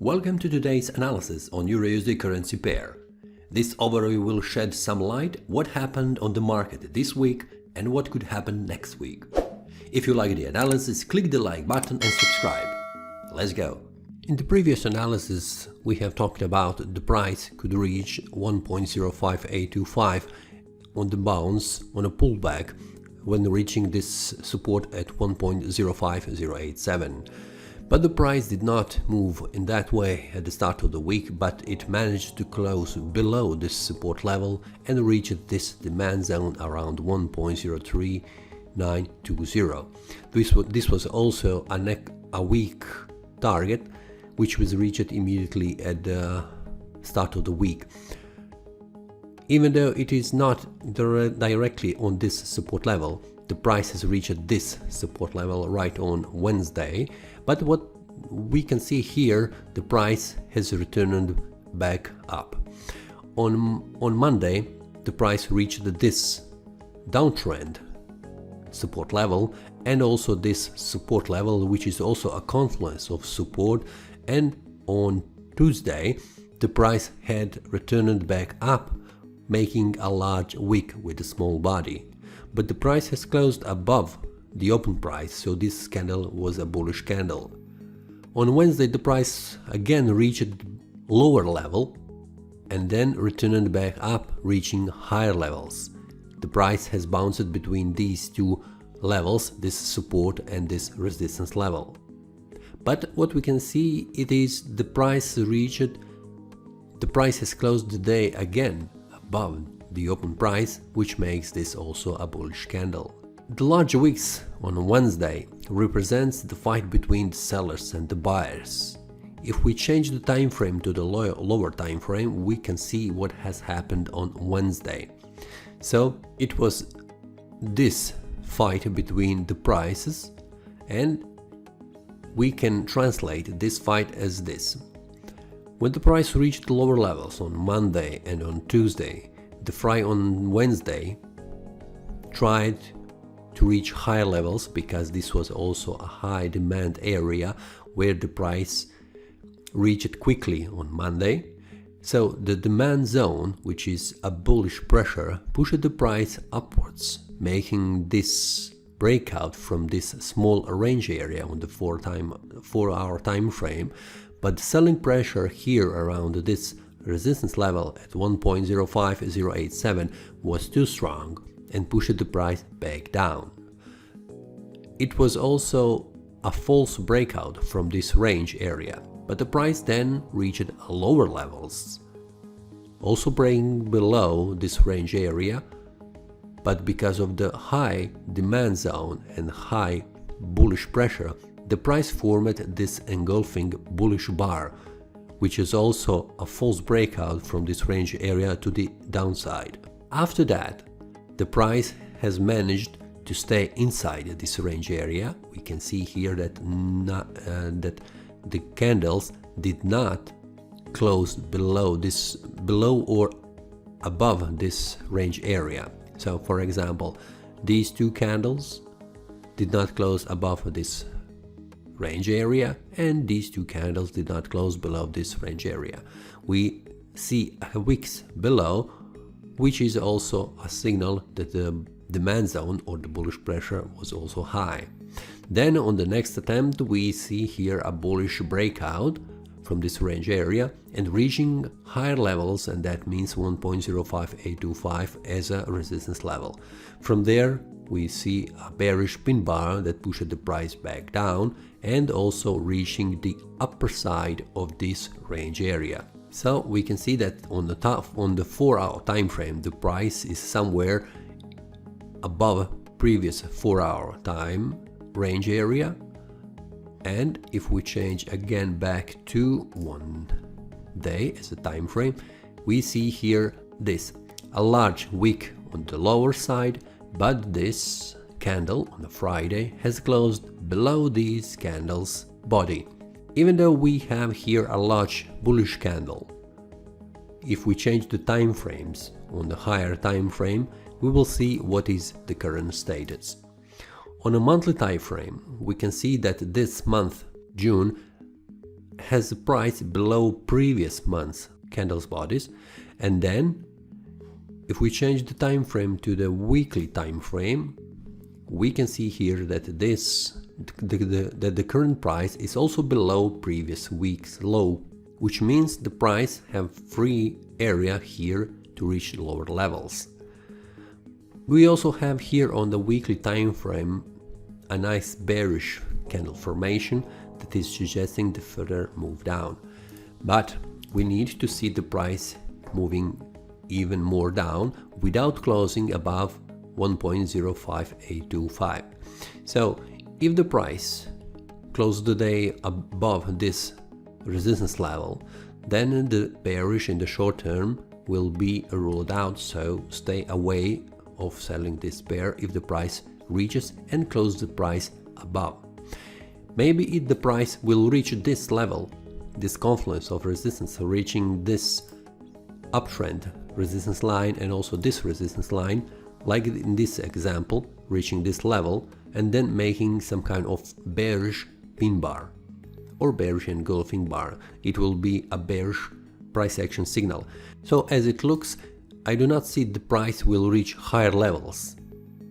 Welcome to today's analysis on EURUSD currency pair. This overview will shed some light what happened on the market this week and what could happen next week. If you like the analysis, click the like button and subscribe. Let's go! In the previous analysis, we have talked about the price could reach 1.05825 on the bounce on a pullback when reaching this support at 1.05087. But the price did not move in that way at the start of the week, but it managed to close below this support level and reach this demand zone around 1.03920. This was also a weak target, which was reached immediately at the start of the week. Even though it is not directly on this support level, the price has reached this support level right on Wednesday, but what we can see here, the price has returned back up. On Monday, the price reached this downtrend support level and also this support level, which is also a confluence of support, and on Tuesday, the price had returned back up, making a large wick with a small body. But the price has closed above the open price, so this candle was a bullish candle. On Wednesday, the price again reached lower level and then returned back up, reaching higher levels. The price has bounced between these two levels, this support and this resistance level. But what we can see, it is the price has closed the day again above the open price, which makes this also a bullish candle. The large wicks on Wednesday represents the fight between the sellers and the buyers. If we change the time frame to the lower time frame, we can see what has happened on Wednesday. So it was this fight between the prices, and we can translate this fight as this. When the price reached lower levels on Monday and on Tuesday, the fry on Wednesday tried to reach higher levels because this was also a high demand area where the price reached quickly on Monday. So the demand zone, which is a bullish pressure, pushed the price upwards, making this breakout from this small range area on the 4-hour time frame. But the selling pressure here around this resistance level at 1.05087 was too strong and pushed the price back down. It was also a false breakout from this range area, but the price then reached lower levels, also breaking below this range area, but because of the high demand zone and high bullish pressure, the price formed this engulfing bullish bar, which is also a false breakout from this range area to the downside. After that, the price has managed to stay inside this range area. We can see here that the candles did not close below or above this range area. So for example, these two candles did not close above this range area, and these two candles did not close below this range area. We see wicks below, which is also a signal that the demand zone or the bullish pressure was also high. Then on the next attempt, we see here a bullish breakout from this range area and reaching higher levels, and that means 1.05825 as a resistance level. From there, we see a bearish pin bar that pushed the price back down and also reaching the upper side of this range area. So we can see that on the 4-hour time frame, the price is somewhere above previous 4-hour time range area. And if we change again back to 1 day as a time frame, we see here a large wick on the lower side, but this candle on the Friday has closed below these candles' body. Even though we have here a large bullish candle, if we change the time frames on the higher time frame, we will see what is the current status. On a monthly time frame, we can see that this month, June, has a price below previous month's candles bodies, and then if we change the time frame to the weekly time frame, we can see here that the current price is also below previous week's low, which means the price have free area here to reach lower levels. We also have here on the weekly time frame a nice bearish candle formation that is suggesting the further move down, but we need to see the price moving even more down without closing above 1.05825. So if the price closes the day above this resistance level, then the bearish in the short term will be ruled out, so stay away of selling this pair if the price reaches and closes the price above. Maybe if the price will reach this level, this confluence of resistance, reaching this uptrend resistance line and also this resistance line, like in this example, reaching this level and then making some kind of bearish pin bar or bearish engulfing bar, it will be a bearish price action signal. So as it looks, I do not see the price will reach higher levels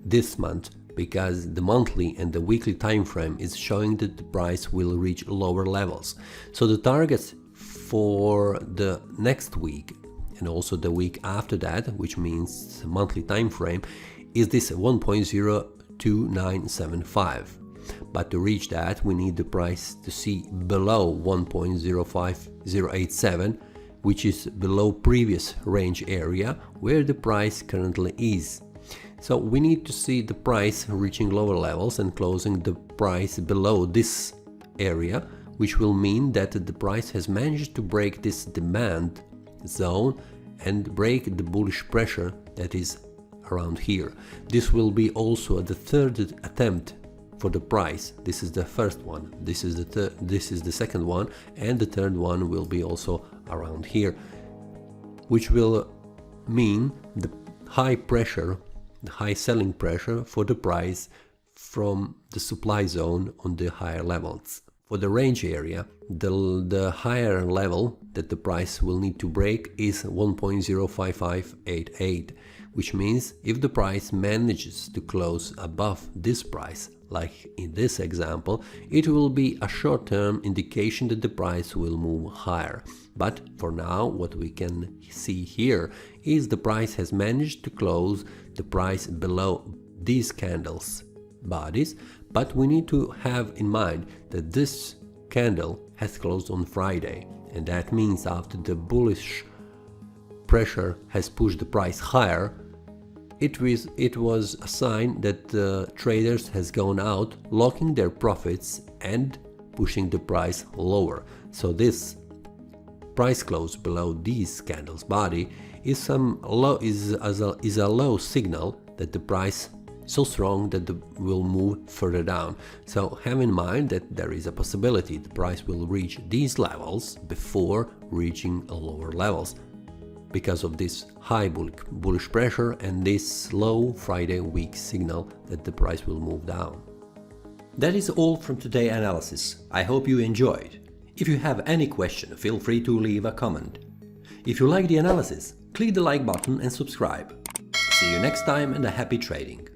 this month, because the monthly and the weekly time frame is showing that the price will reach lower levels. So the targets for the next week and also the week after that, which means monthly time frame, is this 1.02975. But to reach that, we need the price to see below 1.05087, which is below previous range area where the price currently is. So we need to see the price reaching lower levels and closing the price below this area, which will mean that the price has managed to break this demand zone and break the bullish pressure that is around here. This will be also the third attempt for the price. This is the first one, this is the second one, and the third one will be also around here, which will mean the high pressure, the high selling pressure for the price from the supply zone on the higher levels. For the range area, the higher level that the price will need to break is 1.05588, which means if the price manages to close above this price, like in this example, it will be a short-term indication that the price will move higher. But for now, what we can see here is the price has managed to close the price below these candles bodies, but we need to have in mind that this candle has closed on Friday, and that means after the bullish pressure has pushed the price higher, it was a sign that the traders has gone out, locking their profits and pushing the price lower. So this price close below these candles body is a low signal that the price so strong that it will move further down. So have in mind that there is a possibility the price will reach these levels before reaching lower levels, because of this high bullish pressure and this low Friday weak signal that the price will move down. That is all from today's analysis. I hope you enjoyed. If you have any question, feel free to leave a comment. If you like the analysis, click the like button and subscribe. See you next time and a happy trading!